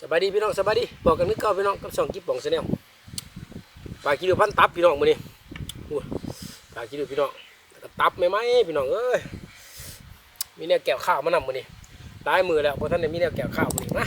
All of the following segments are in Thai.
สบายดีพี่น้องสบายดีบอกกันนึกเก่าพี่น้องกับช่องกิ๊บป่องแนลปลากิโลพันตับพี่น้องมื้อนี้ปลากิโลพี่น้องตับไหมพี่น้องเอ้ยมีแนวแกะข้าวมานำมื้อนี้ได้มือแล้วเพราะท่านได้มีแนวแกะข้าวมื้อนี้มา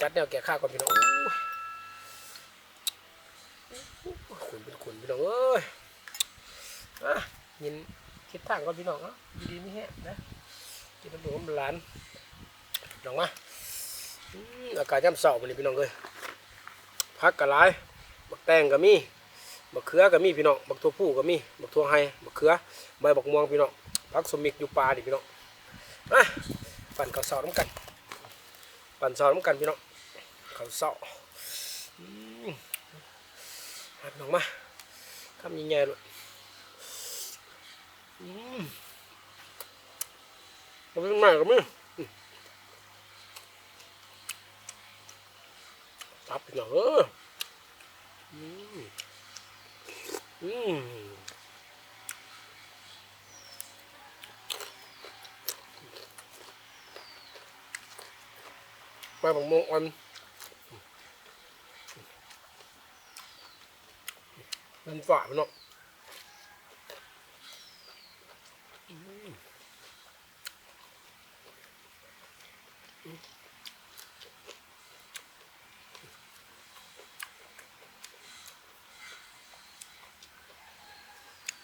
จัดแนวแกะข้าวก่อนพี่น้องขุนเป็นขุนพี่น้องเอ้ยยินคิดทางก่อนพี่น้องเนาะดีๆไม่แห้งนะกินน้ำหมูหลานน้องมาอากาศย่ำเสามื้อนี้พี่น้องเอ้ยผักกะหลายบักแตงก็มีบักเขือก็มีพี่น้องบักถั่วผู้ก็มีบักถั่วไฮบักเขือใบบักม่วงพี่น้องผักสมิกอยู่ป่าดิพี่น้องปั่นข้าวเสาน้ำกันปั่นเสาน้ำกันพี่น้องข้าวเสาน้องมาทำยังไงลูกมันเป็นมากกับมึงตับพี่น้องไปบังมงอันมันฝ่าพี่น้อง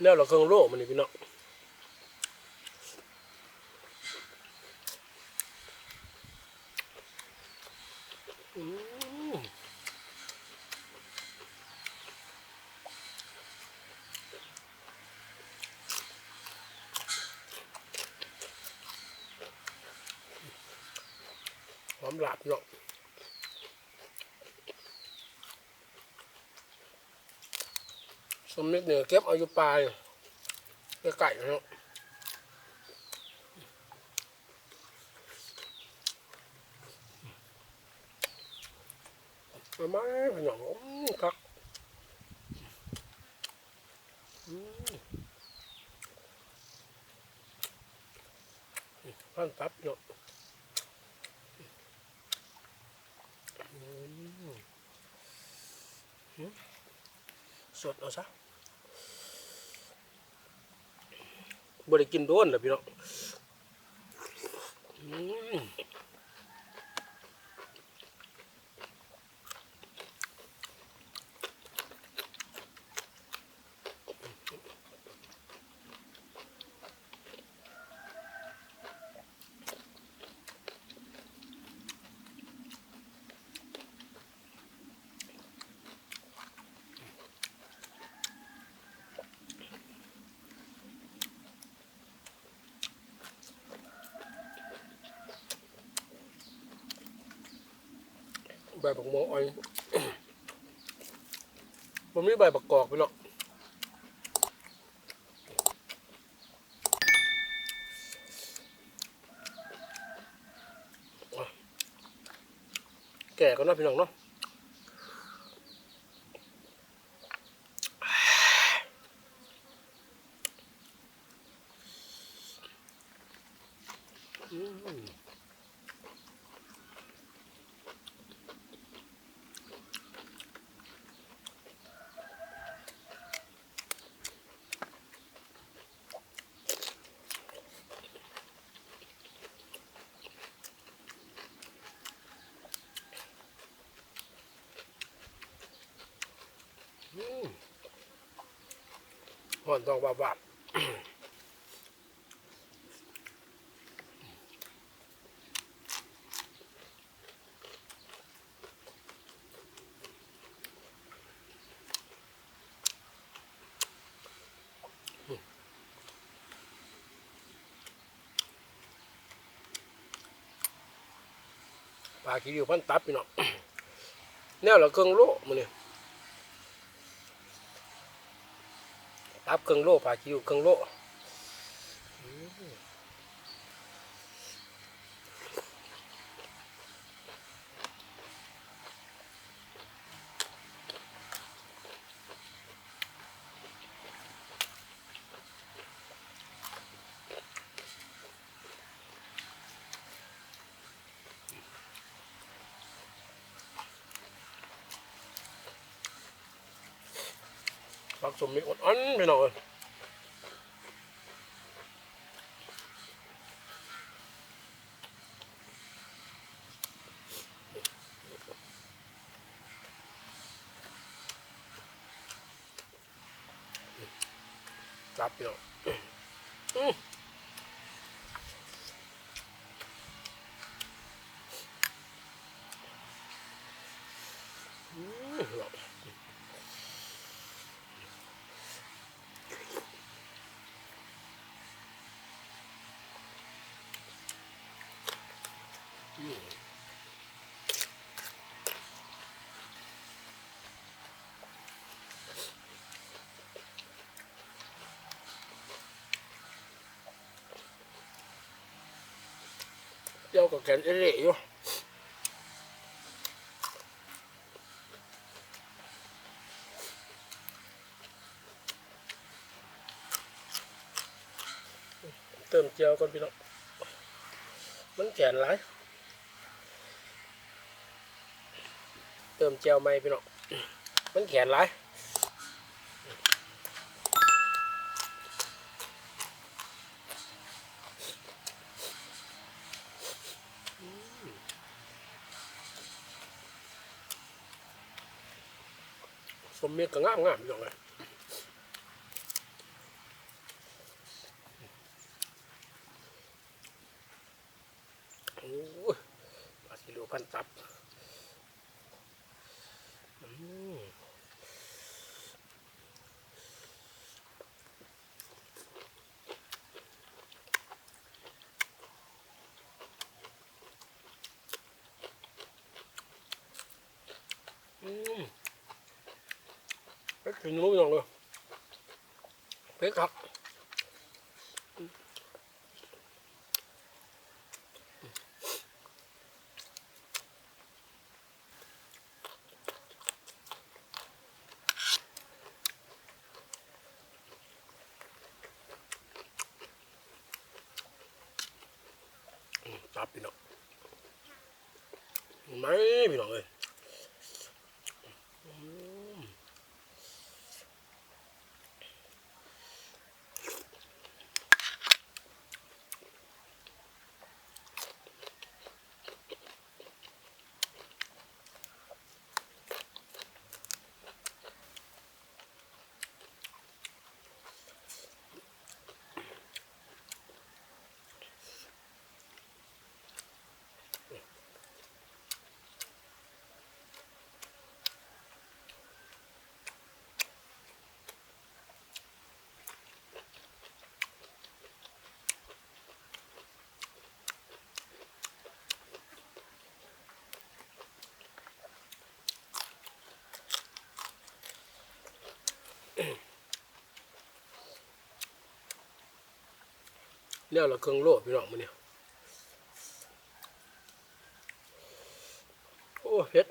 แล้วเราเครื่องโล่มันนี่พี่น้องหอมหลาบพี่น้องสมนิดเหนือเก็บเอาอยู่ปลายเนื้อไก่พี่น้องมาพี่น้องครับพันตับเนาะสดเอาซะบ่ได้กินโดนเลยพี่น้องใบบักม่วงอ่อนมันมีใบบักกอกพี่น้องแก่ก็น่าพี่น้องเนาะหอนทองบาบาปลาขี้ริ้วพันตับพี่น้องแนวเราเครื่องโล่มันนี่ตับเครื่องโล่ปลาขี้ริ้วเครื่องโล่ ผักสมมีอ่อนๆพี่น้องเอ้ยจับพี่น้องอื้อพี่น้องเจ้ากับแขนเละๆอยู่เติมเจียวก่อนพี่น้องมันแขนหลายเติมเจียวไหมพี่น้องมันแขนหลายสมมีก็งามพี่น้องเลยโอ้ยปลาซิโลพันตับเพ็กถึงนู้นพี่น้องเลยเพ็กครับตับพี่น้องไม่พี่น้องเลยเนี่ยเราเครื่องโลพี่น้องมันเนี่ยโอ้เผ็ด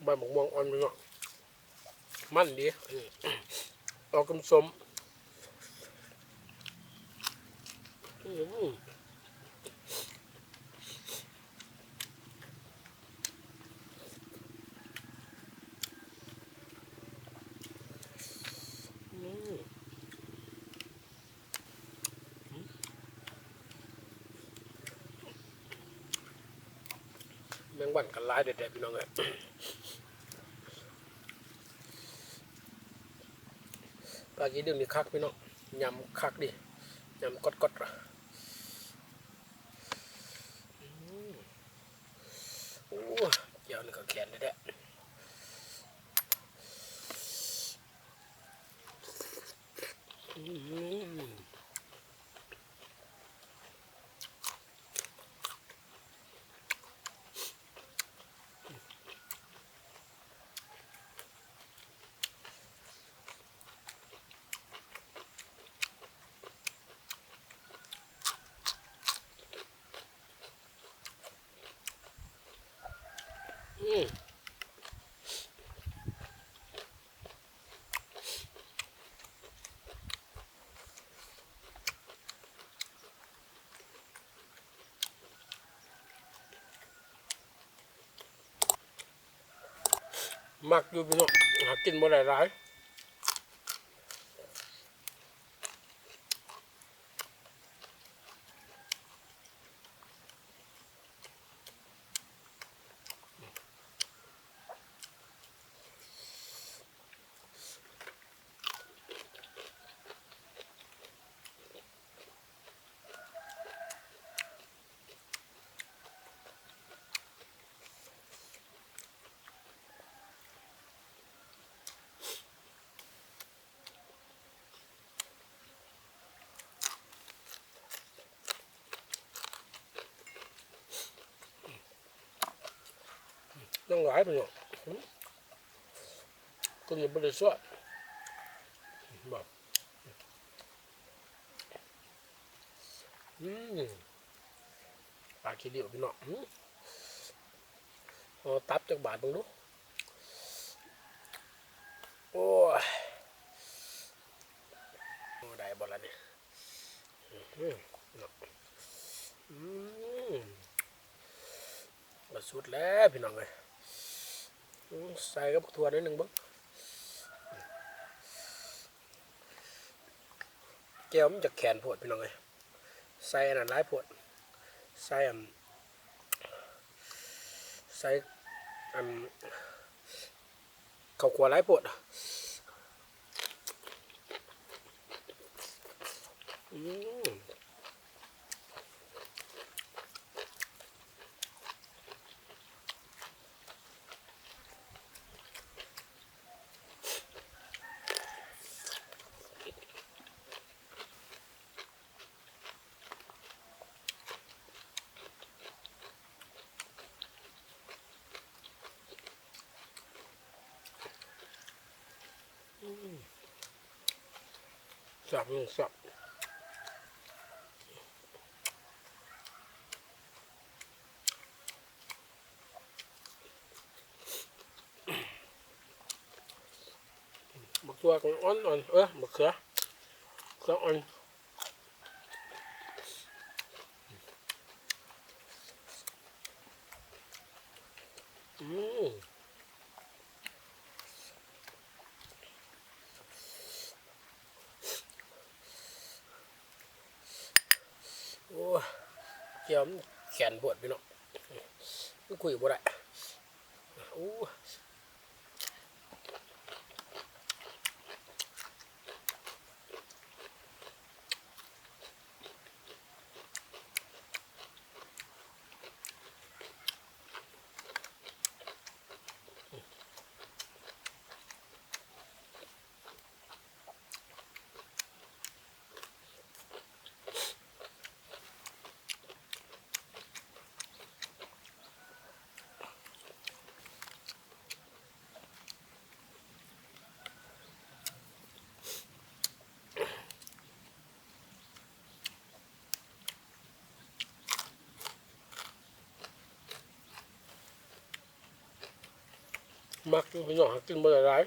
ใบหมกม่วงอ่อนพี่น้องมันดีออกกำสมแมงวันกันหลายเด็ดๆพี่น้องเลยปลากีเดือนี่คักพี่น้องยำคักดิยำกดโอ้เจียวนี่ก็แขนเด็ด อืมมักอยู่พี่น้องหากินบ่ได้หลายยังหลายพี่น้องคนนี้บ่ได้สวดบอกอืมปลาขี้เดียวพี่น้องเอาตับจากบาทเบิ่งดูโอ้ยโอ้ได้บ่ล่ะนี่อืมมาสุดแล้วพี่น้องเลยใส่กับถั่วนิดหนึ่งบ้างแก้วมันจะแข็งโพดพี่น้องเลยใส่อันนั้นหลายโพดใส่ใส่อันข้าวคั่วหลายโพดอืมสับสับบักตัวของอ่อนบักเขืออ่อนอืมโอ้แก้วมันแข็งโพดพี่น้องมันคุยบ่ได้โอ้มักอยู่พี่น้องหากินบ่ได้หลาย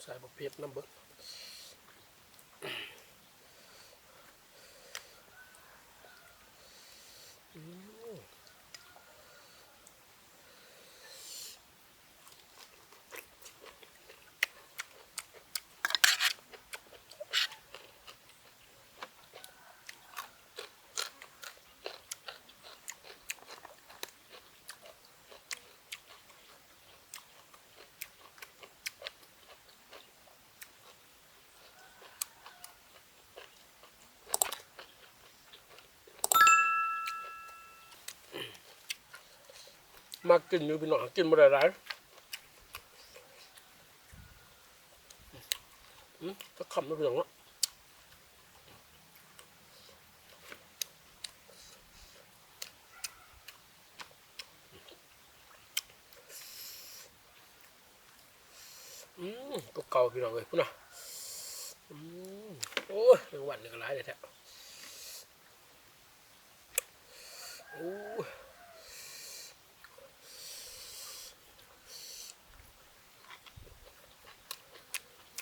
ใส่บักเผ็ดน้ำเบิกมักกินอยู่พี่น้องหากินบ่ได้หลายก็คำแล้วพี่น้องเนาะ เก่าพี่น้องเลยพุ่นน่ะโอ้ยแมงวันนี่ก็หลายเลยแท้โอ้ย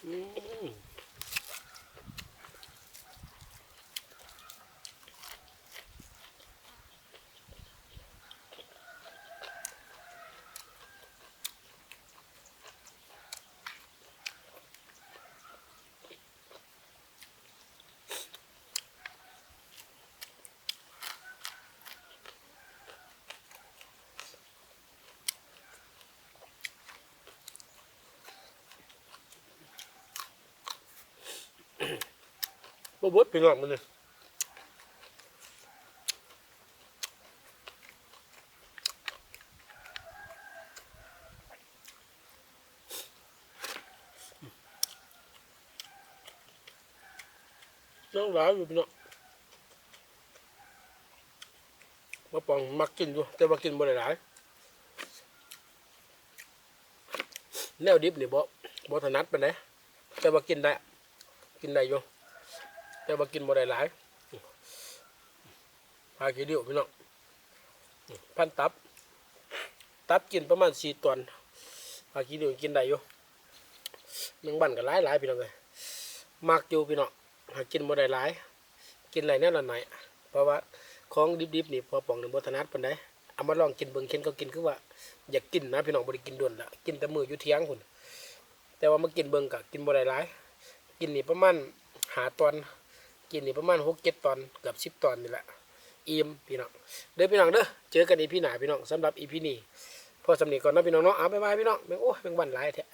อืมบ่บดพี่น้องมันเลยน้องหลายอยู่พี่น้องมาปองมักกินอยู่แต่ว่ากินบ่ได้หลายแนวดิบนี่บ่ถนัดปานใดแต่ว่ากินได้อยู่แต่ว่ากินบ่ได้หลายพากี่เดียวพี่น้องพันตับกินประมาณ4 ตอนพากี่เดียวกินได้อยู่แมงวันก็หลายพี่น้องเลยมักอยู่พี่น้องหากินบ่ได้หลายกินไรแน่นอนไหนเพราะว่าของดิบๆนี่พอป่องหนึ่งบ่ถนัดปานใดเอามาลองกินเบิ่งเข็นก็กินคือว่าอยากกินนะพี่น้องบ่ได้กินด่วนละกินแต่มื้ออยู่เที่ยงพุ่นแต่ว่ามากินเบิ่งก็กินบ่ได้หลายกินนี่ประมาณ5 ตอนกินนี่ประมาณ6-7 ตอนเกือบ10 ตอนนี่แหละอิ่มพี่น้องเด้อพี่น้องเด้อเจอกันอีพีหน้าพี่น้องสำหรับอีพีนี้พอสำนีก่อนนะพี่น้องเนาะเอาบ๊ายบายพี่น้องแม่งโอ้ยแม่งวันหลายแท้